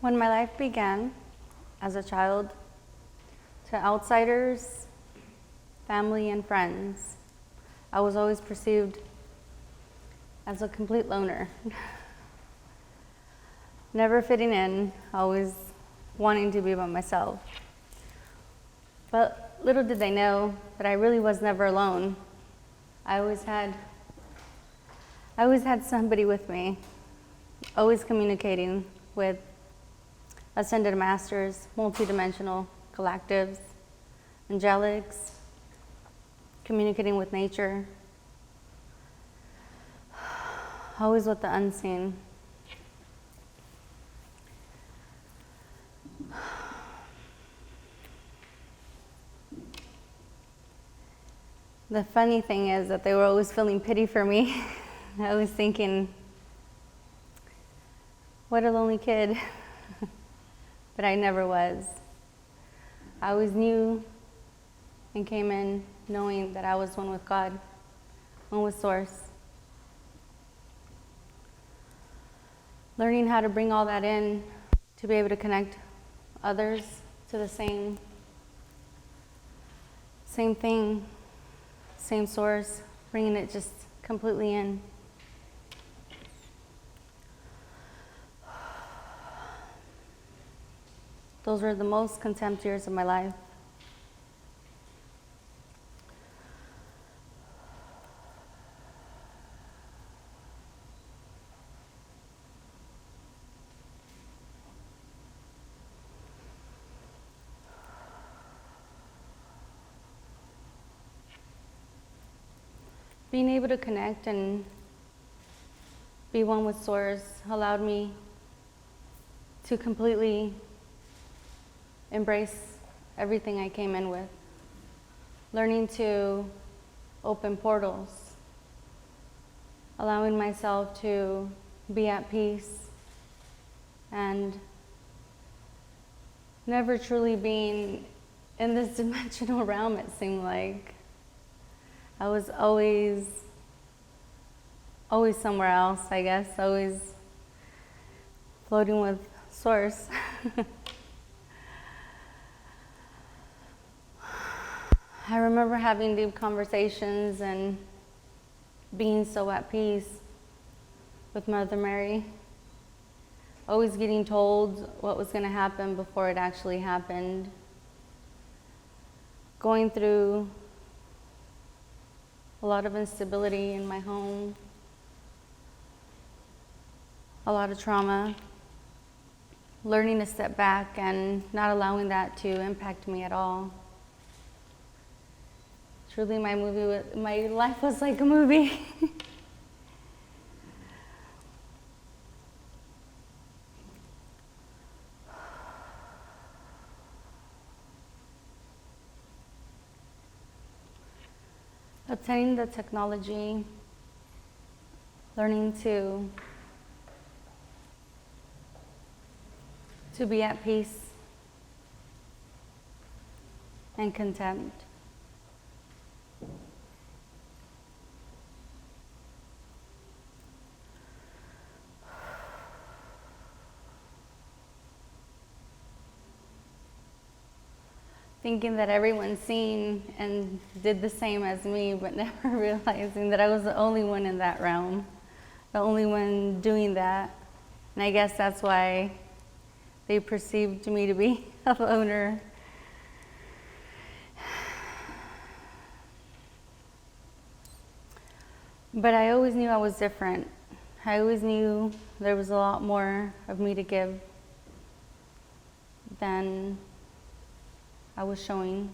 When my life began as a child, to outsiders, family, and friends, I was always perceived as a complete loner. Never fitting in, always wanting to be by myself. But little did they know that I really was never alone. I always had somebody with me, always communicating with ascended masters, multidimensional collectives, angelics, communicating with nature, always with the unseen. The funny thing is that they were always feeling pity for me. I was thinking, what a lonely kid. But I never was. I always knew and came in knowing that I was one with God, one with Source. Learning how to bring all that in to be able to connect others to the same thing, same source, bringing it just completely in. Those were the most contempt years of my life. Being able to connect and be one with Source allowed me to completely embrace everything I came in with. Learning to open portals, allowing myself to be at peace, and never truly being in this dimensional realm, it seemed like. I was always somewhere else, I guess, always floating with Source. I remember having deep conversations and being so at peace with Mother Mary, always getting told what was going to happen before it actually happened, going through a lot of instability in my home, a lot of trauma, learning to step back and not allowing that to impact me at all. Truly, my life was like a movie. Obtaining the technology, learning to be at peace and content. Thinking that everyone's seen and did the same as me, but never realizing that I was the only one in that realm, the only one doing that. And I guess that's why they perceived me to be a loner. But I always knew I was different. I always knew there was a lot more of me to give than I was showing.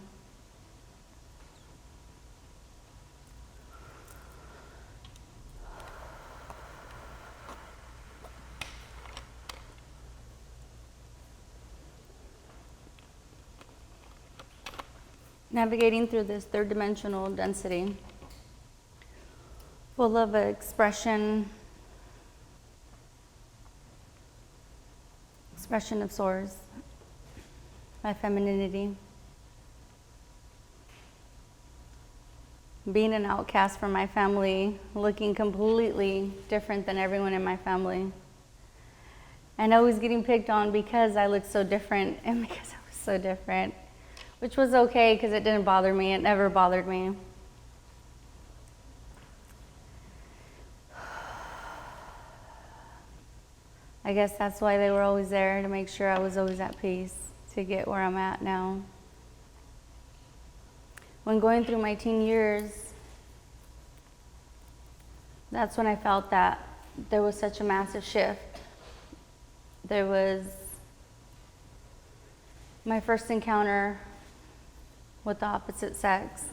Navigating through this third dimensional density, full of expression of Source, my femininity. Being an outcast from my family, looking completely different than everyone in my family. And I was getting picked on because I looked so different and because I was so different, which was okay because it didn't bother me. It never bothered me. I guess that's why they were always there, to make sure I was always at peace, to get where I'm at now. When going through my teen years, that's when I felt that there was such a massive shift. There was my first encounter with the opposite sex.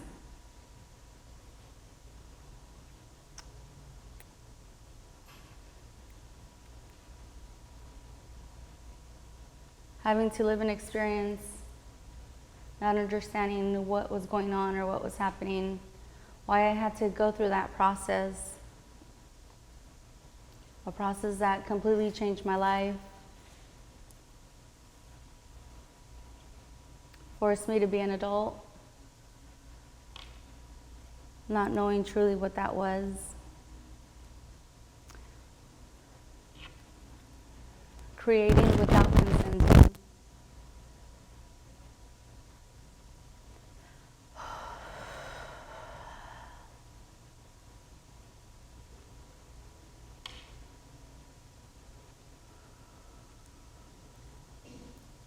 Having to live an experience, not understanding what was going on or what was happening, why I had to go through that process, a process that completely changed my life, forced me to be an adult, not knowing truly what that was. Creating without consenting.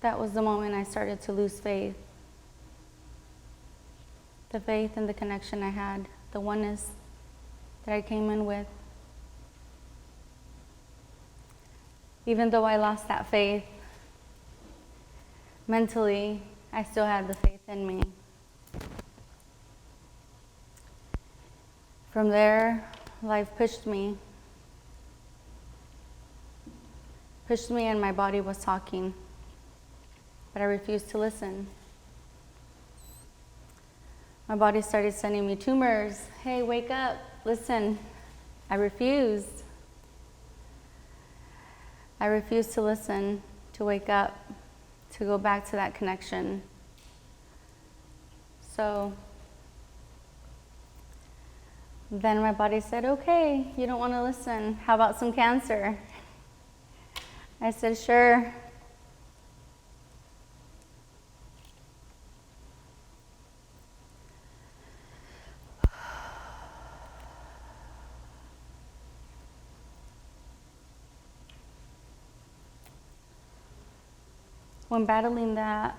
That was the moment I started to lose faith. The faith and the connection I had, the oneness that I came in with. Even though I lost that faith, mentally, I still had the faith in me. From there, life pushed me and my body was talking, but I refused to listen. My body started sending me tumors. Hey, wake up, listen. I refused. I refused to listen, to wake up, to go back to that connection. So then my body said, okay, you don't want to listen. How about some cancer? I said, sure. When battling that,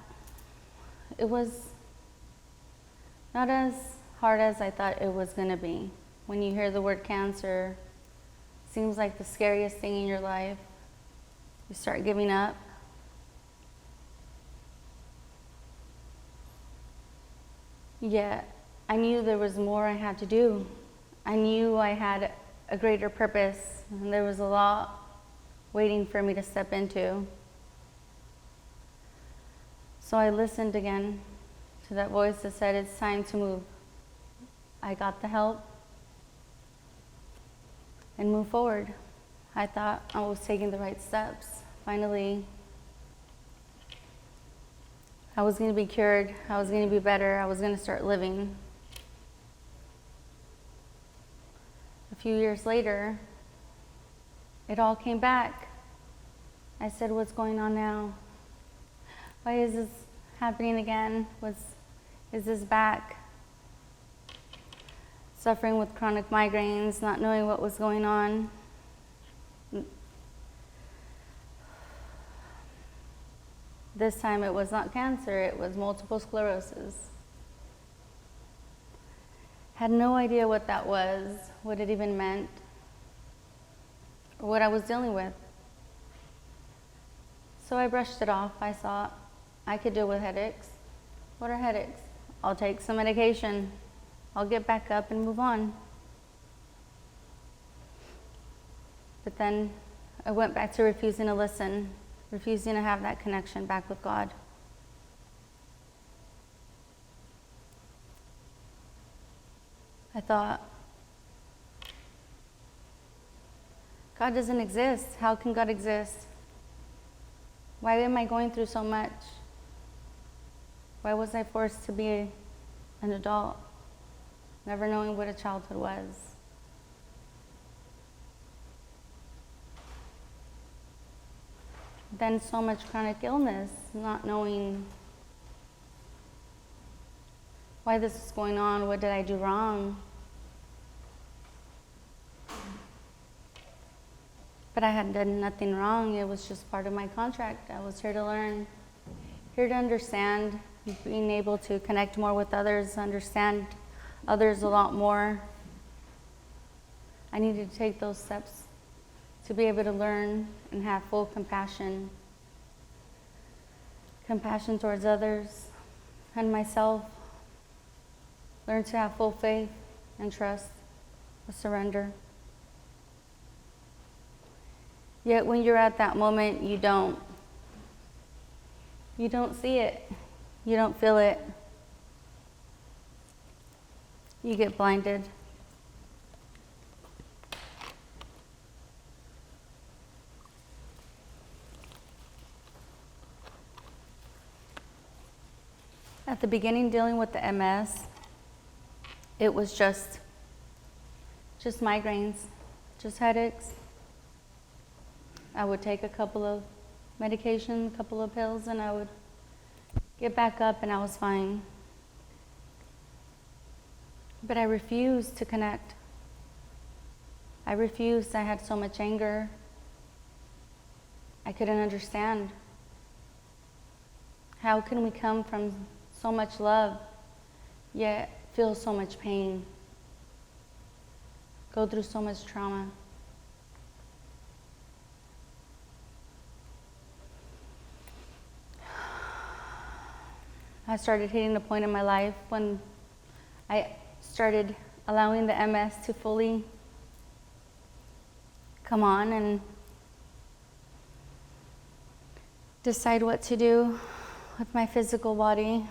it was not as hard as I thought it was going to be. When you hear the word cancer, it seems like the scariest thing in your life. You start giving up. Yet, I knew there was more I had to do. I knew I had a greater purpose, and there was a lot waiting for me to step into. So I listened again to that voice that said, it's time to move. I got the help and moved forward. I thought I was taking the right steps. Finally, I was going to be cured. I was going to be better. I was going to start living. A few years later, it all came back. I said, what's going on now? Why is this happening again? Is this back? Suffering with chronic migraines, not knowing what was going on. This time it was not cancer, it was multiple sclerosis. Had no idea what that was, what it even meant, or what I was dealing with. So I brushed it off. I thought, I could deal with headaches. What are headaches? I'll take some medication. I'll get back up and move on. But then I went back to refusing to listen, refusing to have that connection back with God. I thought, God doesn't exist. How can God exist? Why am I going through so much? Why was I forced to be an adult, never knowing what a childhood was? then so much chronic illness, not knowing why this is going on, what did I do wrong? But I had done nothing wrong. It was just part of my contract. I was here to learn, here to understand, being able to connect more with others, understand others a lot more. I needed to take those steps to be able to learn and have full compassion. Compassion towards others and myself. Learn to have full faith and trust, a surrender. Yet when you're at that moment, you don't see it. You don't feel it. You get blinded. At the beginning, dealing with the MS, it was just migraines, just headaches. I would take a couple of medication, a couple of pills, and I would get back up and I was fine. But I refused to connect. I refused. I had so much anger. I couldn't understand. How can we come from so much love, yet feel so much pain, go through so much trauma? I started hitting the point in my life when I started allowing the MS to fully come on and decide what to do with my physical body.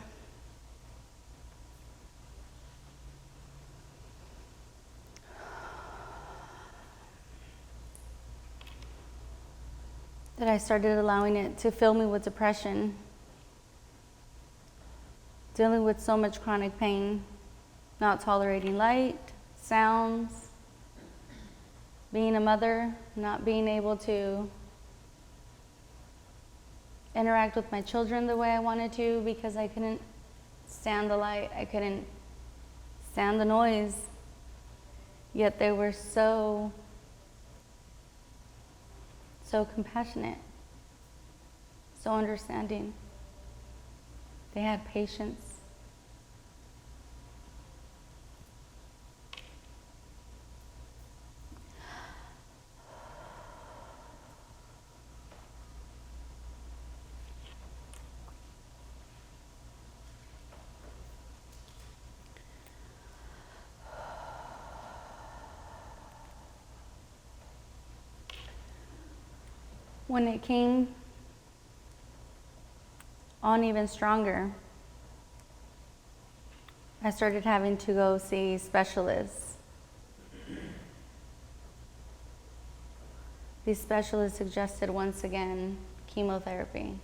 That I started allowing it to fill me with depression, dealing with so much chronic pain, not tolerating light, sounds, being a mother, not being able to interact with my children the way I wanted to because I couldn't stand the light, I couldn't stand the noise, yet they were so compassionate, so understanding. They had patience. When it came on even stronger, I started having to go see specialists. These specialists suggested once again chemotherapy.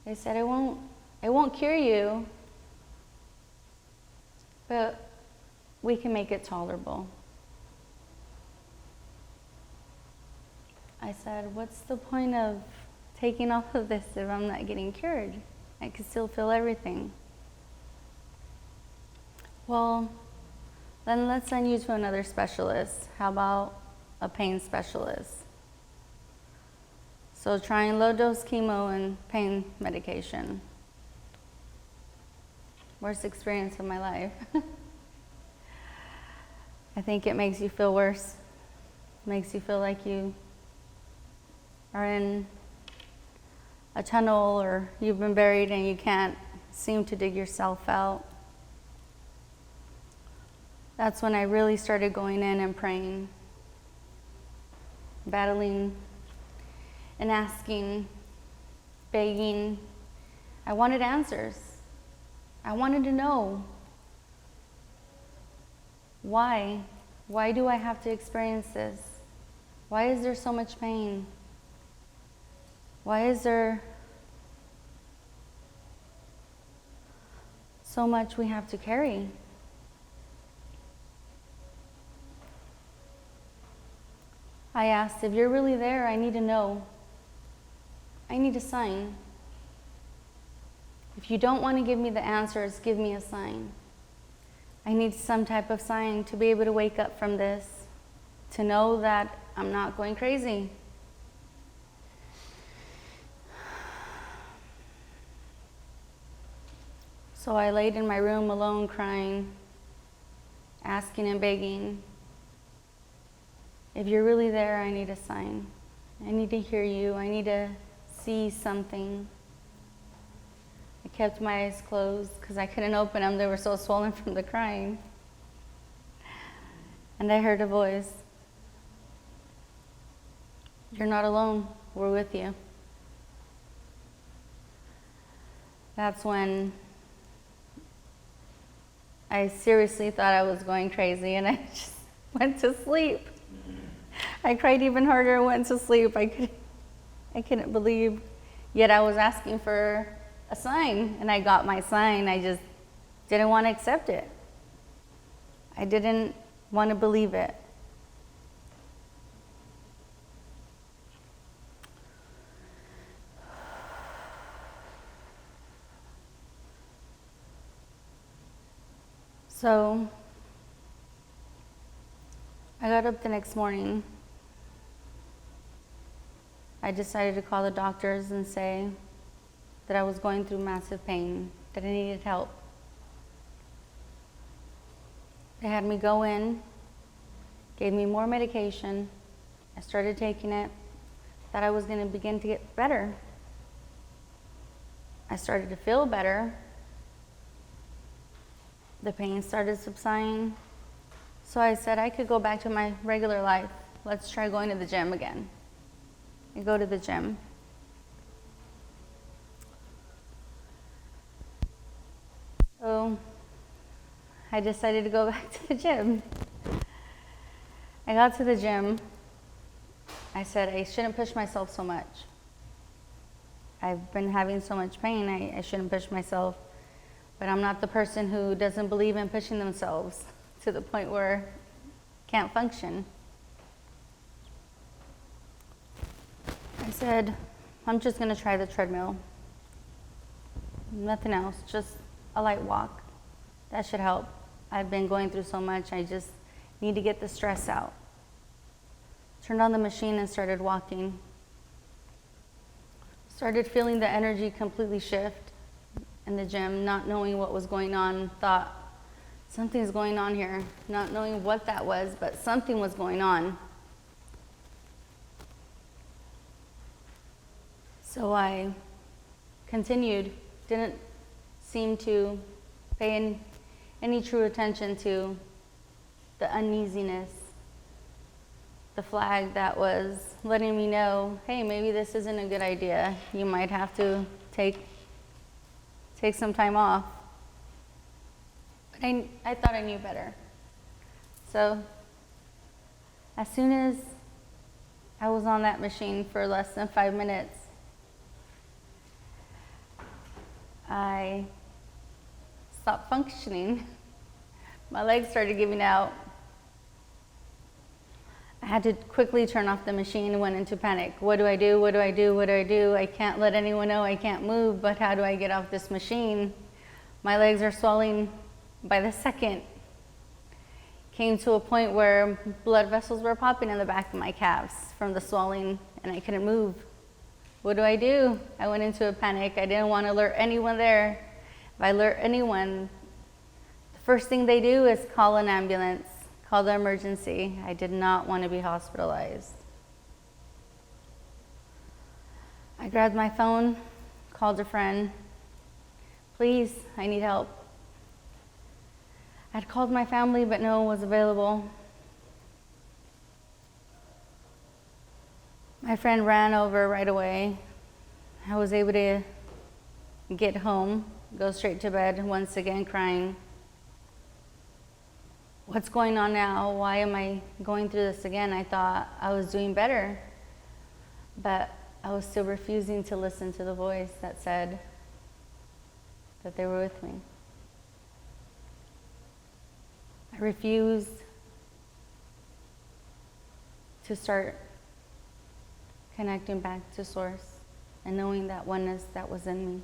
They said it won't cure you, but we can make it tolerable. I said, what's the point of taking all of this if I'm not getting cured? I can still feel everything. Well, then let's send you to another specialist. How about a pain specialist? So trying low dose chemo and pain medication. Worst experience of my life. I think it makes you feel worse. It makes you feel like you are in a tunnel or you've been buried and you can't seem to dig yourself out. That's when I really started going in and praying, battling and asking, begging. I wanted answers. I wanted to know why. Why do I have to experience this? Why is there so much pain? Why is there so much we have to carry? I asked, if you're really there, I need to know. I need a sign. If you don't want to give me the answers, give me a sign. I need some type of sign to be able to wake up from this, to know that I'm not going crazy. So I laid in my room alone crying, asking and begging, if you're really there, I need a sign. I need to hear you. I need to see something. I kept my eyes closed because I couldn't open them. They were so swollen from the crying. And I heard a voice. You're not alone. We're with you. That's when I seriously thought I was going crazy, and I just went to sleep. I cried even harder and went to sleep. I couldn't believe. Yet I was asking for a sign, and I got my sign. I just didn't want to accept it. I didn't want to believe it. So I got up the next morning. I decided to call the doctors and say that I was going through massive pain, that I needed help. They had me go in, gave me more medication. I started taking it, thought I was going to begin to get better. I started to feel better. The pain started subsiding. So I said I could go back to my regular life. Let's try going to the gym again. I go to the gym. So I decided to go back to the gym. I got to the gym. I said I shouldn't push myself so much. I've been having so much pain, I shouldn't push myself. But I'm not the person who doesn't believe in pushing themselves to the point where can't function. I said, I'm just gonna try the treadmill. Nothing else, just a light walk. That should help. I've been going through so much, I just need to get the stress out. Turned on the machine and started walking. Started feeling the energy completely shift in the gym, not knowing what was going on. Thought, something's going on here. Not knowing what that was, but something was going on. So I continued, didn't seem to pay any true attention to the uneasiness, the flag that was letting me know, hey, maybe this isn't a good idea. You might have to take some time off. But I thought I knew better. So as soon as I was on that machine for less than 5 minutes, I stopped functioning. My legs started giving out. I had to quickly turn off the machine and went into panic. What do I do? What do I do? What do I do? I can't let anyone know I can't move, but how do I get off this machine? My legs are swelling by the second. Came to a point where blood vessels were popping in the back of my calves from the swelling, and I couldn't move. What do I do? I went into a panic. I didn't want to alert anyone there. If I alert anyone, the first thing they do is call an ambulance, call the emergency. I did not want to be hospitalized. I grabbed my phone, called a friend. Please, I need help. I'd called my family, but no one was available. My friend ran over right away. I was able to get home, go straight to bed, once again crying. What's going on now? Why am I going through this again? I thought I was doing better, but I was still refusing to listen to the voice that said that they were with me. I refused to start connecting back to Source and knowing that oneness that was in me.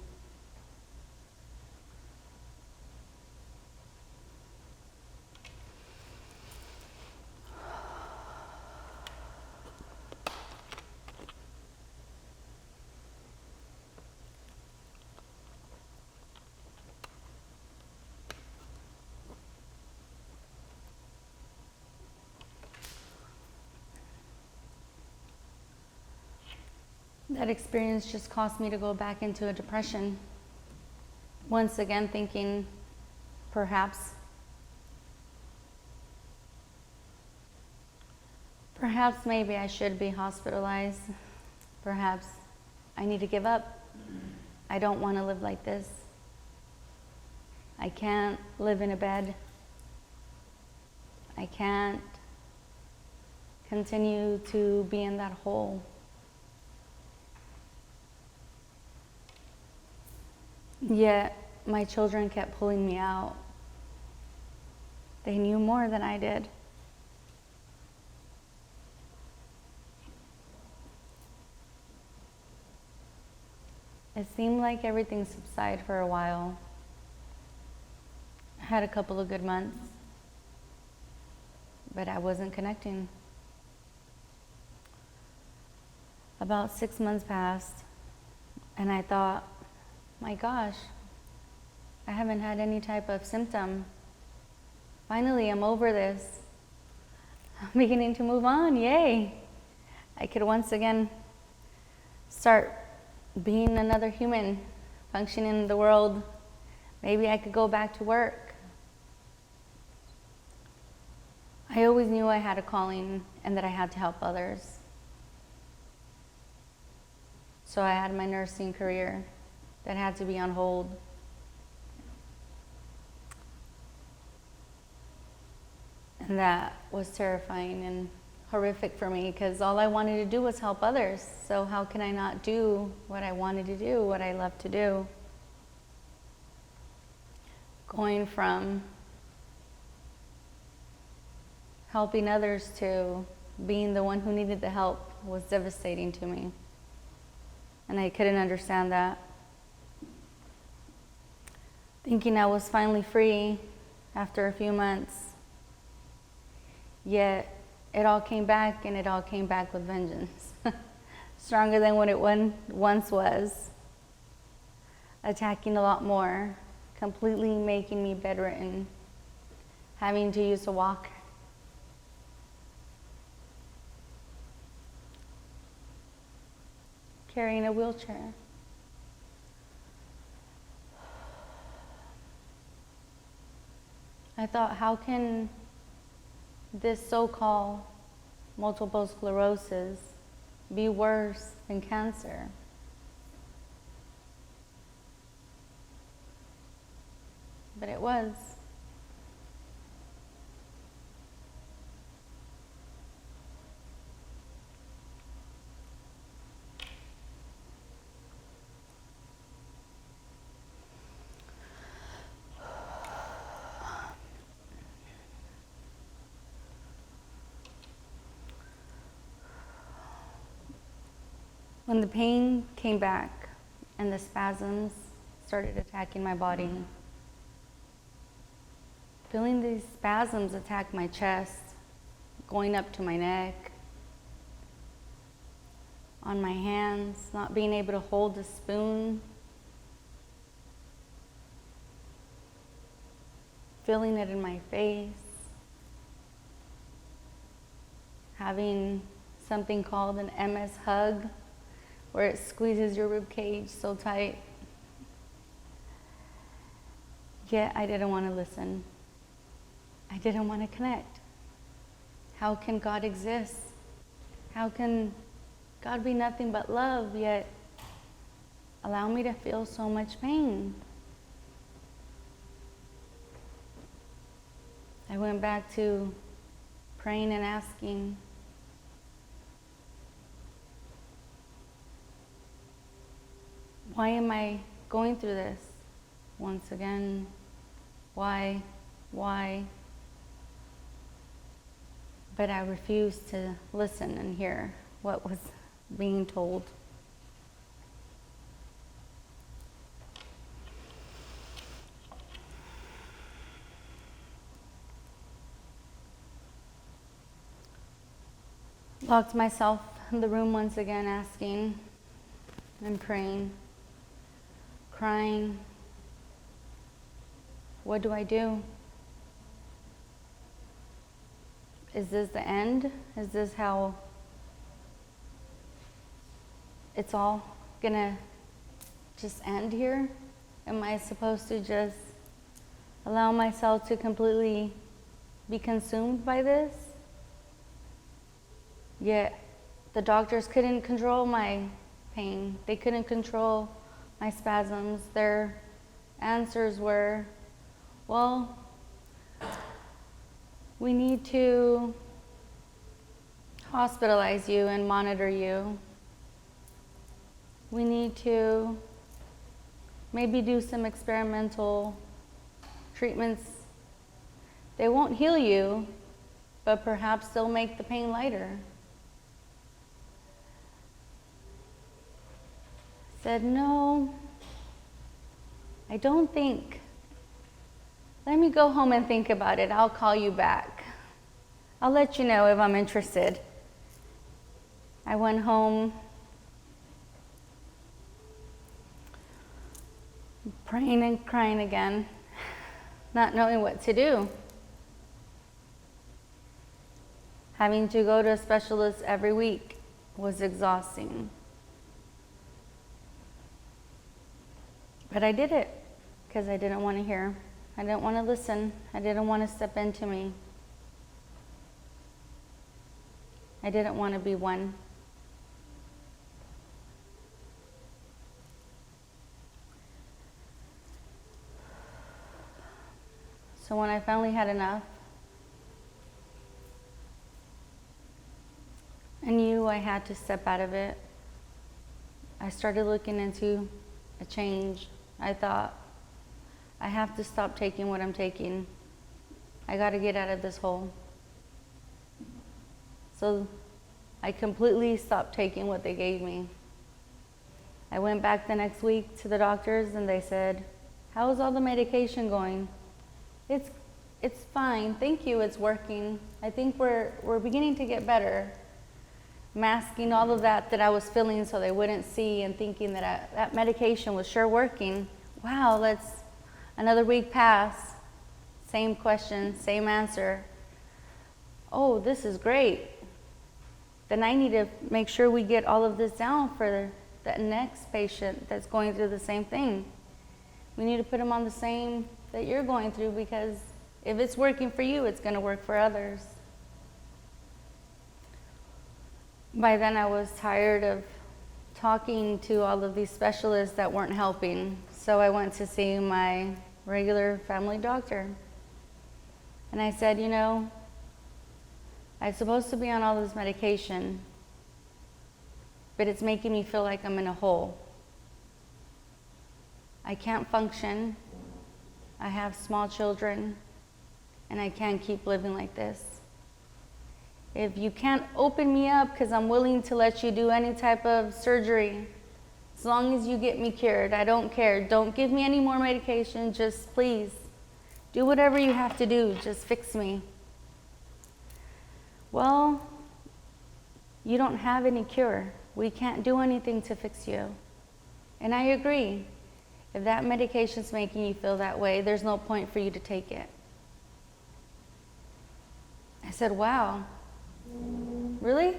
That experience just caused me to go back into a depression. Once again thinking, perhaps maybe I should be hospitalized. Perhaps I need to give up. I don't want to live like this. I can't live in a bed. I can't continue to be in that hole. Yet my children kept pulling me out. They knew more than I did. It seemed like everything subsided for a while. I had a couple of good months, but I wasn't connecting. About 6 months passed, and I thought, my gosh, I haven't had any type of symptom. Finally, I'm over this. I'm beginning to move on, yay. I could once again start being another human, functioning in the world. Maybe I could go back to work. I always knew I had a calling and that I had to help others. So I had my nursing career that had to be on hold. And that was terrifying and horrific for me because all I wanted to do was help others. So how can I not do what I wanted to do, what I love to do? Going from helping others to being the one who needed the help was devastating to me. And I couldn't understand that. Thinking I was finally free after a few months, yet it all came back, and it all came back with vengeance. Stronger than what it once was. Attacking a lot more, completely making me bedridden, having to use a walker. Carrying a wheelchair. I thought, how can this so-called multiple sclerosis be worse than cancer? But it was. When the pain came back and the spasms started attacking my body, feeling these spasms attack my chest, going up to my neck, on my hands, not being able to hold the spoon, feeling it in my face, having something called an MS hug, where it squeezes your rib cage so tight. Yet I didn't want to listen. I didn't want to connect. How can God exist? How can God be nothing but love, yet allow me to feel so much pain? I went back to praying and asking, why am I going through this? Once again, why? But I refused to listen and hear what was being told. Locked myself in the room once again, asking and praying, crying. What do I do? Is this the end? Is this how it's all gonna just end here? Am I supposed to just allow myself to completely be consumed by this? Yet the doctors couldn't control my pain. They couldn't control my spasms. Their answers were, well, we need to hospitalize you and monitor you. We need to maybe do some experimental treatments. They won't heal you, but perhaps they'll make the pain lighter. Said, no, I don't think. Let me go home and think about it. I'll call you back. I'll let you know if I'm interested. I went home, praying and crying again, not knowing what to do. Having to go to a specialist every week was exhausting. But I did it because I didn't want to hear. I didn't want to listen. I didn't want to step into me. I didn't want to be one. So when I finally had enough, I knew I had to step out of it. I started looking into a change. I thought, I have to stop taking what I'm taking. I got to get out of this hole. So I completely stopped taking what they gave me. I went back the next week to the doctors and they said, how's all the medication going? It's fine, thank you, it's working. I think we're beginning to get better. Masking all of that I was feeling so they wouldn't see, and thinking that that medication was sure working. Wow, another week pass. Same question, same answer. Oh, this is great. Then I need to make sure we get all of this down for the next patient that's going through the same thing. We need to put them on the same that you're going through, because if it's working for you, it's going to work for others. By then I was tired of talking to all of these specialists that weren't helping. So I went to see my regular family doctor. And I said, you know, I'm supposed to be on all this medication, but it's making me feel like I'm in a hole. I can't function. I have small children, and I can't keep living like this. If you can't open me up, because I'm willing to let you do any type of surgery, as long as you get me cured, I don't care. Don't give me any more medication, just please do whatever you have to do, just fix me. Well, you don't have any cure. We can't do anything to fix you. And I agree. If that medication's making you feel that way, there's no point for you to take it. I said, wow, really?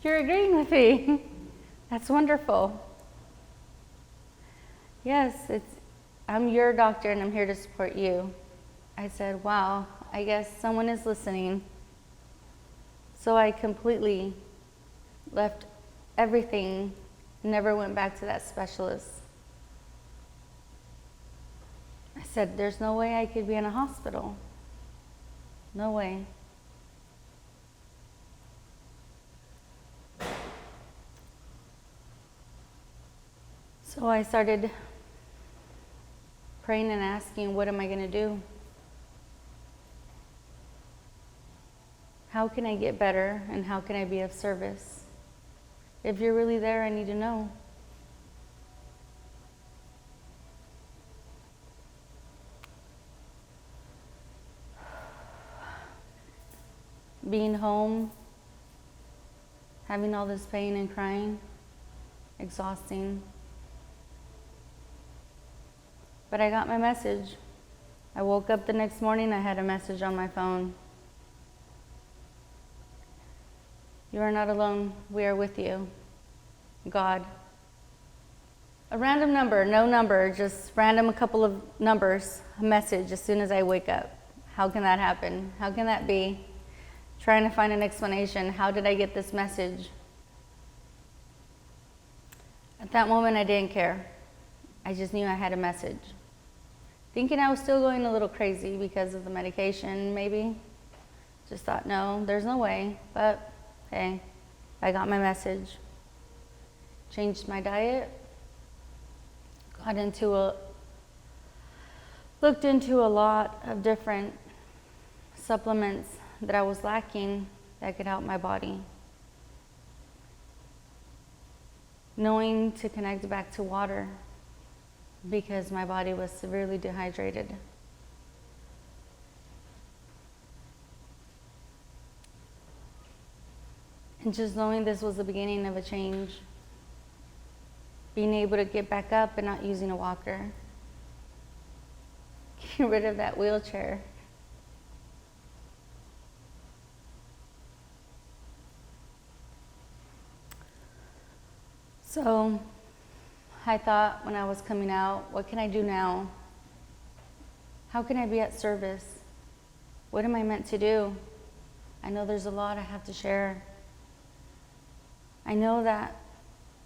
You're agreeing with me. That's wonderful. Yes, I'm your doctor and I'm here to support you. I said, wow, I guess someone is listening. So I completely left everything, never went back to that specialist. I said, there's no way I could be in a hospital. No way. So I started praying and asking, what am I going to do? How can I get better, and how can I be of service? If you're really there, I need to know. Being home, having all this pain and crying, exhausting. But I got my message. I woke up the next morning, I had a message on my phone. You are not alone, we are with you. God. A random number, no number, just random, a couple of numbers, a message as soon as I wake up. How can that happen? How can that be? Trying to find an explanation. How did I get this message? At that moment, I didn't care. I just knew I had a message. Thinking I was still going a little crazy because of the medication, maybe. Just thought, no, there's no way. But hey, I got my message. Changed my diet. Looked into a lot of different supplements that I was lacking that could help my body. Knowing to connect back to water because my body was severely dehydrated. And just knowing this was the beginning of a change. Being able to get back up and not using a walker. Getting rid of that wheelchair. So I thought when I was coming out, what can I do now? How can I be at service? What am I meant to do? I know there's a lot I have to share. I know that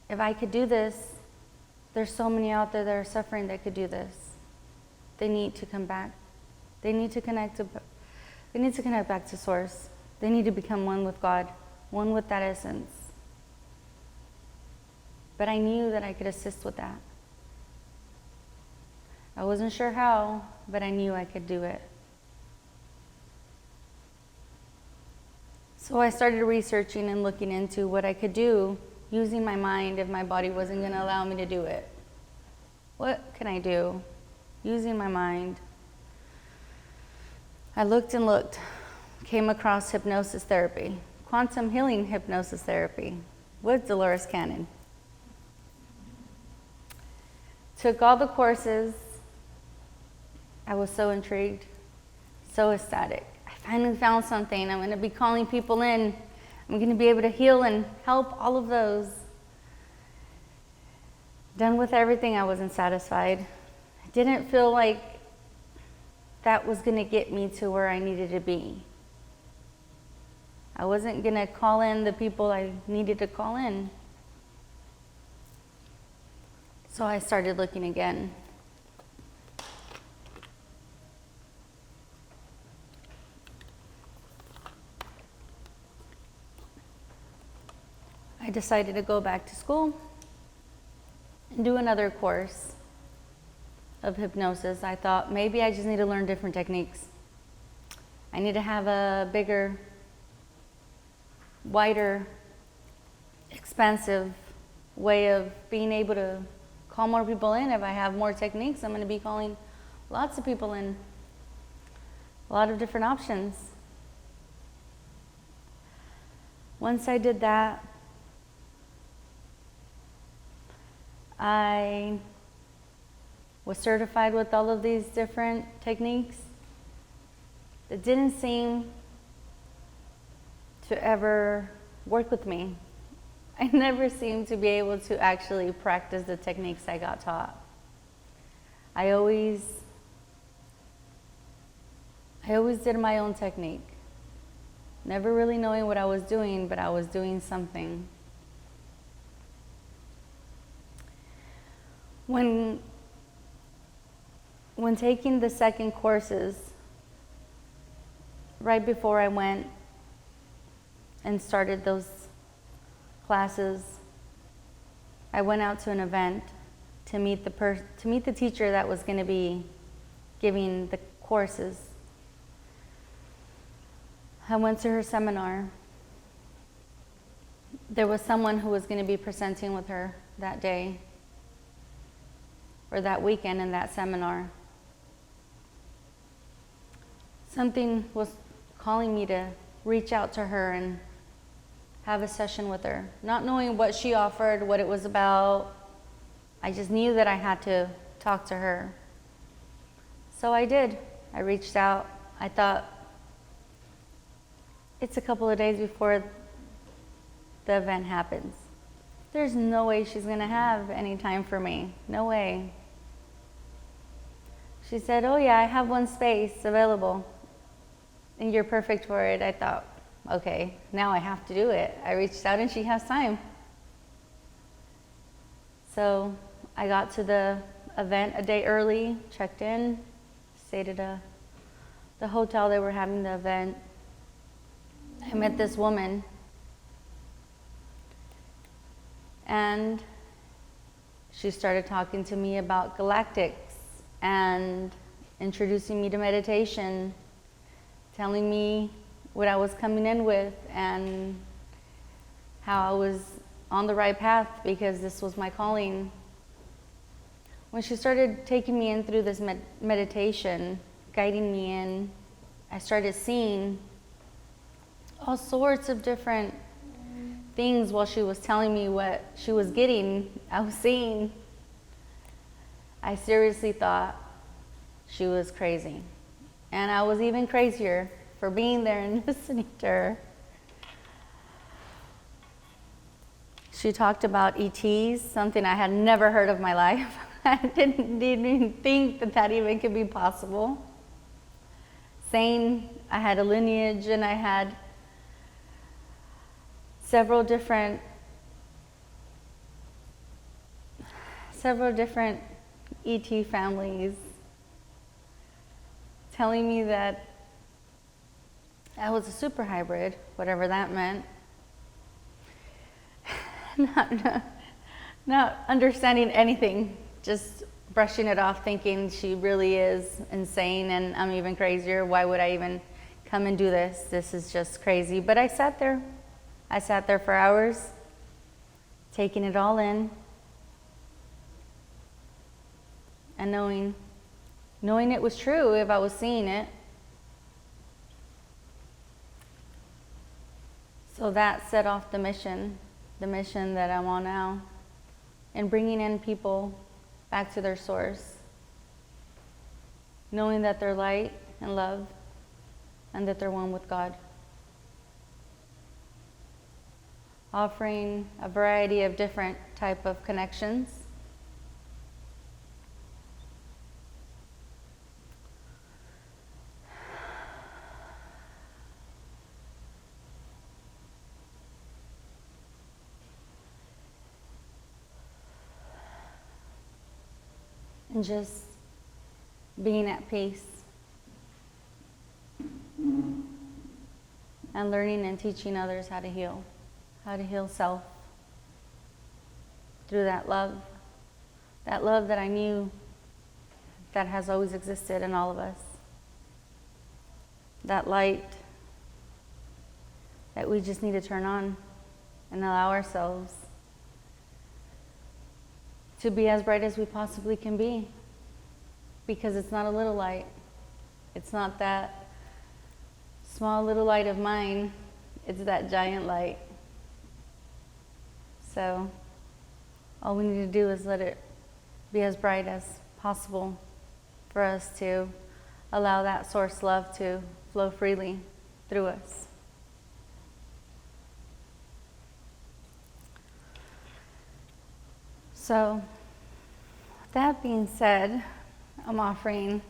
if I could do this, there's so many out there that are suffering that could do this. They need to come back. They need to connect back to source. They need to become one with God, one with that essence. But I knew that I could assist with that. I wasn't sure how, but I knew I could do it. So I started researching and looking into what I could do using my mind if my body wasn't going to allow me to do it. What can I do using my mind? I looked and looked, came across hypnosis therapy, quantum healing hypnosis therapy with Dolores Cannon. Took all the courses. I was so intrigued, so ecstatic. I finally found something. I'm going to be calling people in. I'm going to be able to heal and help all of those. Done with everything, I wasn't satisfied. I didn't feel like that was going to get me to where I needed to be. I wasn't going to call in the people I needed to call in. So I started looking again. I decided to go back to school and do another course of hypnosis. I thought maybe I just need to learn different techniques. I need to have a bigger, wider, expansive way of being able to call more people in. If I have more techniques, I'm going to be calling lots of people in. A lot of different options. Once I did that, I was certified with all of these different techniques. It didn't seem to ever work with me. I never seemed to be able to actually practice the techniques I got taught. I always did my own technique. Never really knowing what I was doing, but I was doing something. When taking the second courses, right before I went and started those classes, I went out to an event to meet the teacher that was going to be giving the courses. I went to her seminar. There was someone who was going to be presenting with her that day or that weekend in that seminar. Something was calling me to reach out to her and have a session with her. Not knowing what she offered, what it was about, I just knew that I had to talk to her. So I did. I reached out. I thought, it's a couple of days before the event happens. There's no way she's gonna have any time for me. No way. She said, oh yeah, I have one space available and you're perfect for it. I thought, okay, now I have to do it. I reached out and she has time. So I got to the event a day early, checked in, stayed at the hotel they were having the event. I met this woman and she started talking to me about galactics and introducing me to meditation, telling me what I was coming in with and how I was on the right path because this was my calling. When she started taking me in through this meditation, guiding me in, I started seeing all sorts of different things while she was telling me what she was getting. I was seeing. I seriously thought she was crazy. And I was even crazier for being there and listening to her. She talked about ETs, something I had never heard of in my life. I didn't even think that even could be possible. Saying I had a lineage and I had several different ET families, telling me that I was a super hybrid, whatever that meant. Not understanding anything, just brushing it off, thinking she really is insane and I'm even crazier. Why would I even come and do this? This is just crazy. But I sat there. I sat there for hours, taking it all in, and knowing it was true if I was seeing it. So that set off the mission that I'm on now, and bringing in people back to their source, knowing that they're light and love, and that they're one with God. Offering a variety of different type of connections. And just being at peace. And learning and teaching others how to heal self through that love that I knew that has always existed in all of us, that light that we just need to turn on and allow ourselves to be as bright as we possibly can be, because it's not a little light. It's not that small little light of mine, it's that giant light. So all we need to do is let it be as bright as possible for us to allow that source love to flow freely through us. So that being said, I'm offering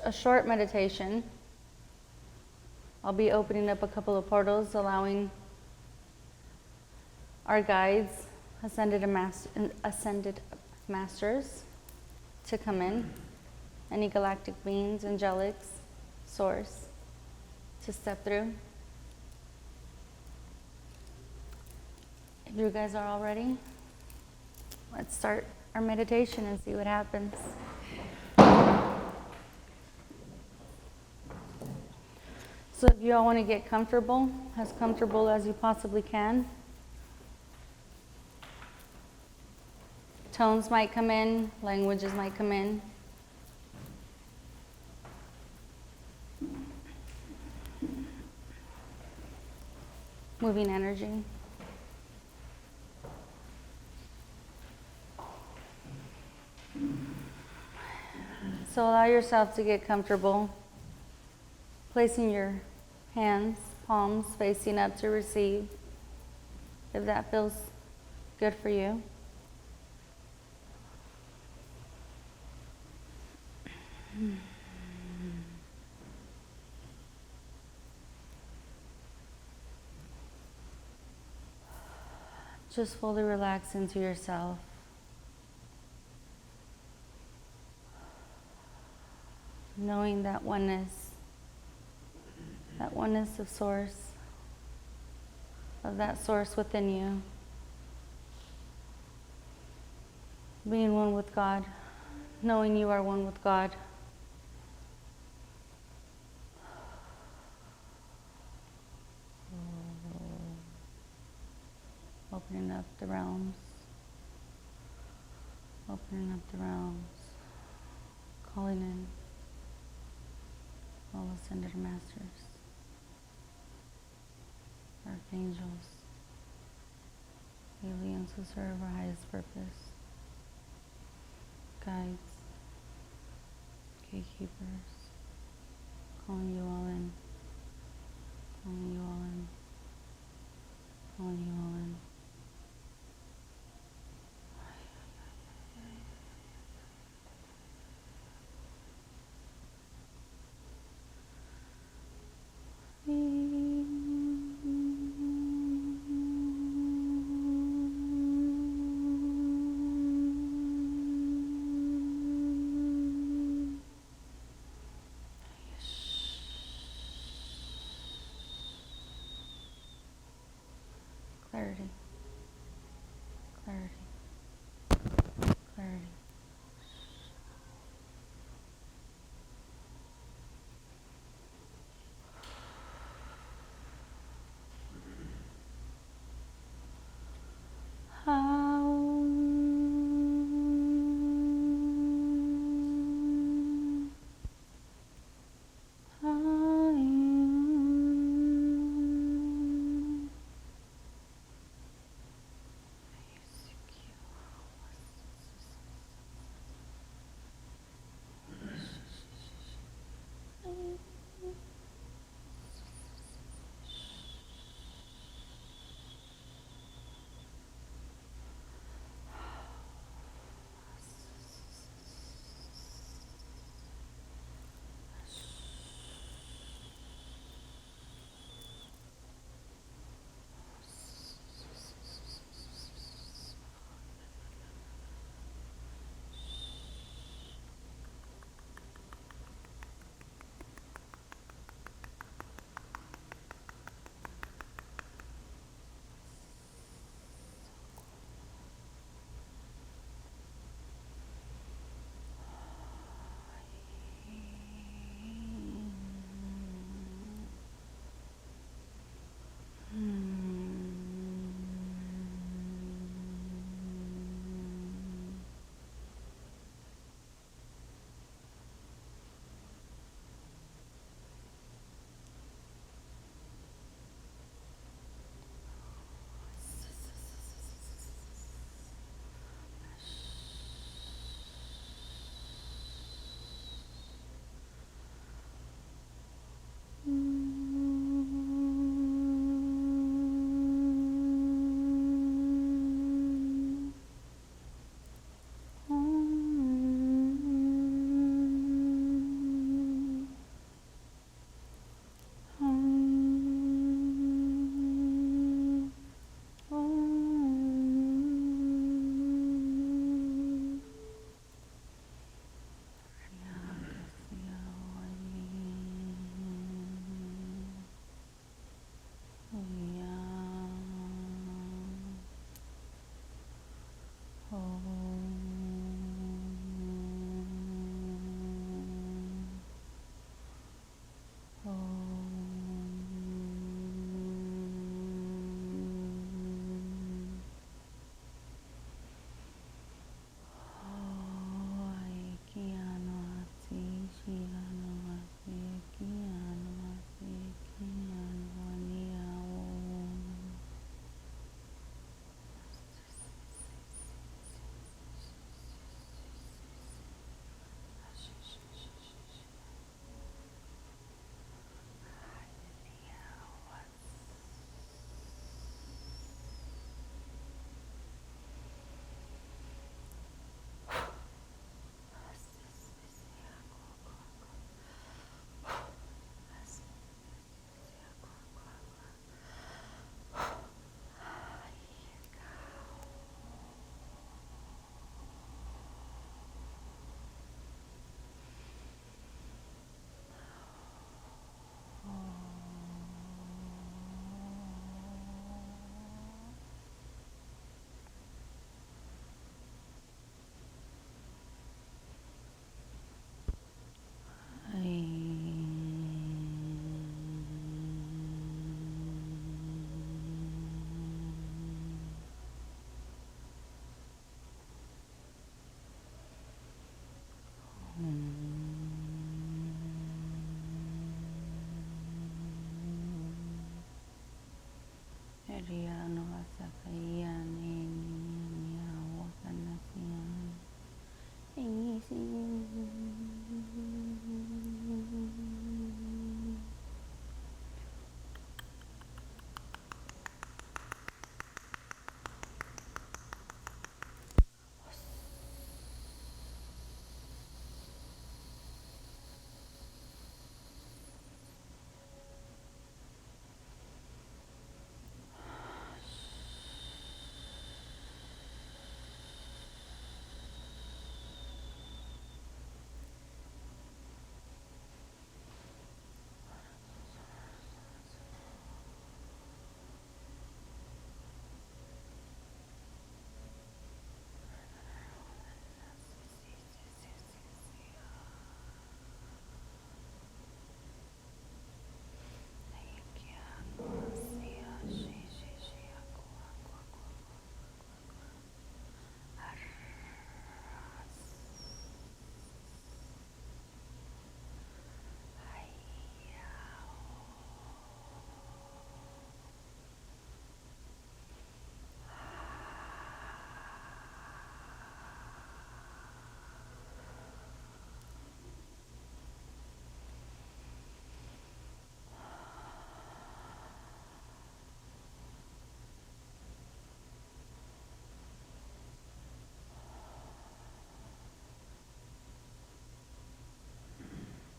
a short meditation. I'll be opening up a couple of portals, allowing our guides, ascended masters, to come in, any galactic beings, angelics, source, to step through. If you guys are all ready, let's start our meditation and see what happens. So if you all want to get comfortable as you possibly can. Tones might come in, languages might come in. Moving energy. So allow yourself to get comfortable, placing your hands, palms facing up to receive, if that feels good for you. Just fully relax into yourself. Knowing that oneness of source, of that source within you. Being one with God, knowing you are one with God. Opening up the realms. Opening up the realms. Calling in all ascended masters, archangels, aliens who serve our highest purpose, guides, gatekeepers, calling you all in, calling you all in, calling you all in. Clarity, clarity, clarity.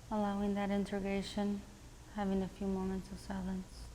Allowing that integration, having a few moments of silence.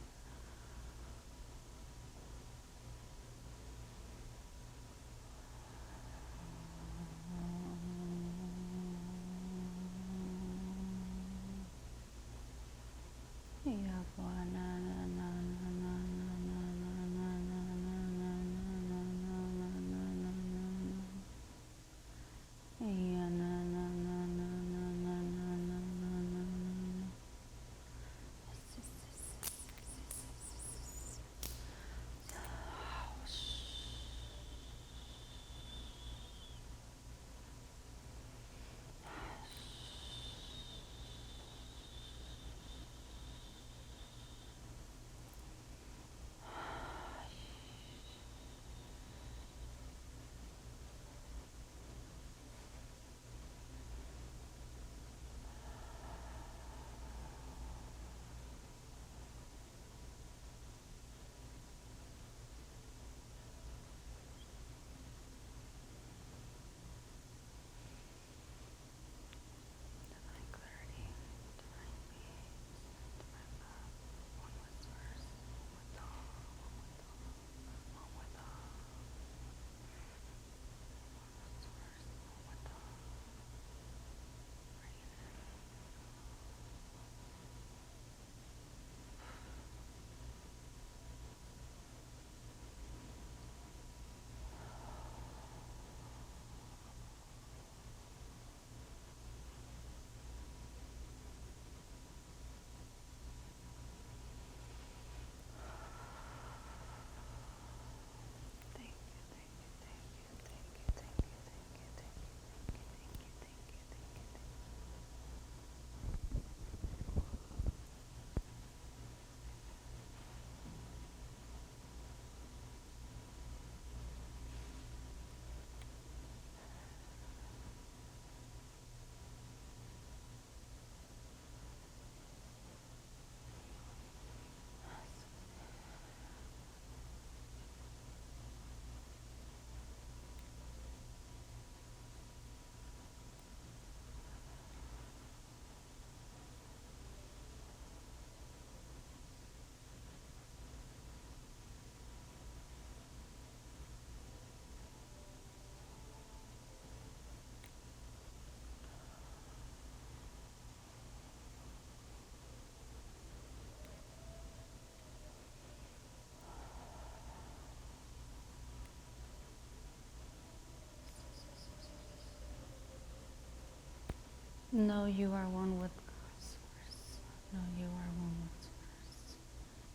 Know you are one with Source. Know you are one with Source.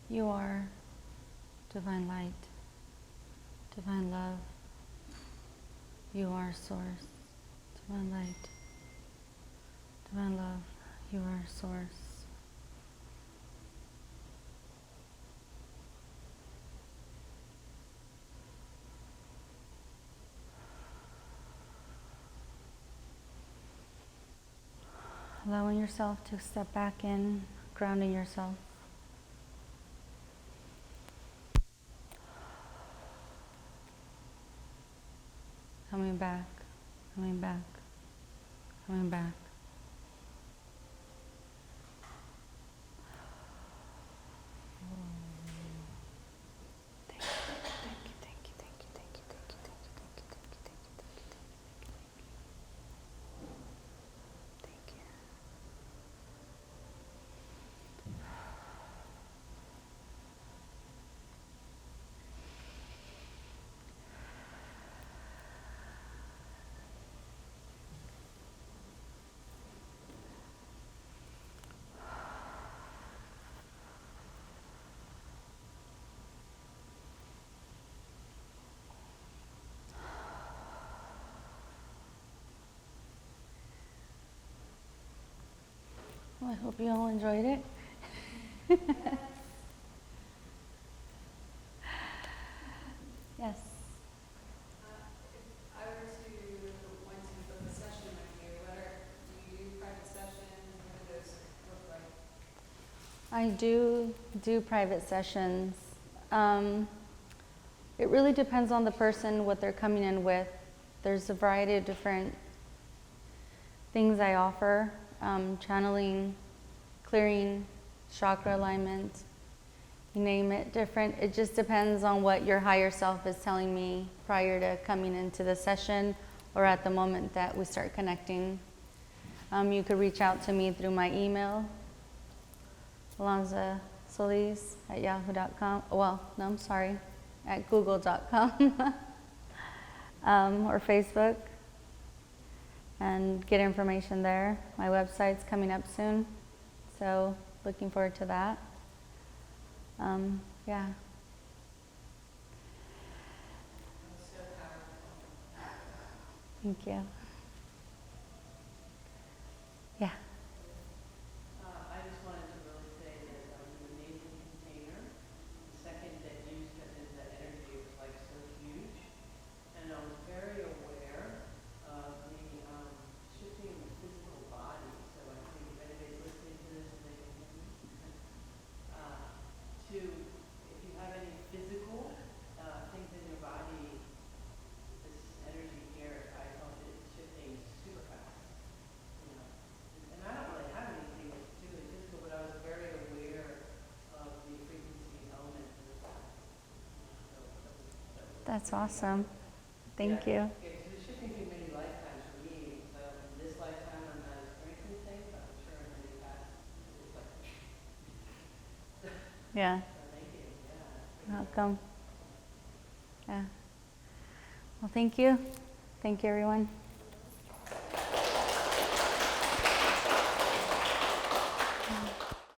You are divine light, divine love. You are Source, divine light, divine love. You are Source. Allowing yourself to step back in, grounding yourself. Coming back, coming back, coming back. Well, I hope you all enjoyed it. Yes. If I were to want to book a session with you, do you do private sessions? What do those look like? I do private sessions. It really depends on the person, what they're coming in with. There's a variety of different things I offer, channeling, clearing, chakra alignment, you name it, different. It just depends on what your higher self is telling me prior to coming into the session or at the moment that we start connecting. You could reach out to me through my email, Alannza Soliz at yahoo.com. Well, no, I'm sorry, at google.com or Facebook, and get information there. My website's coming up soon, so looking forward to that. Yeah. So powerful. Thank you. Yeah. I just wanted to really say that that was an amazing container. The second that you stepped into that energy was like so huge. And I was very aware of the shifting of the physical body. So I think if anybody's listening to this and they can to, if you have any physical things in your body, this energy here, I felt it shifting super fast. You know, and I don't really have anything that's particularly physical, but I was very aware of the frequency element of that. That's awesome. Thank you. Yeah, because it's shifting through many lifetimes for me. In this lifetime, I'm not experiencing things, but I'm sure in many past, it's like. Yeah. So thank you. Yeah. Welcome. Yeah. Well, thank you. Thank you, everyone.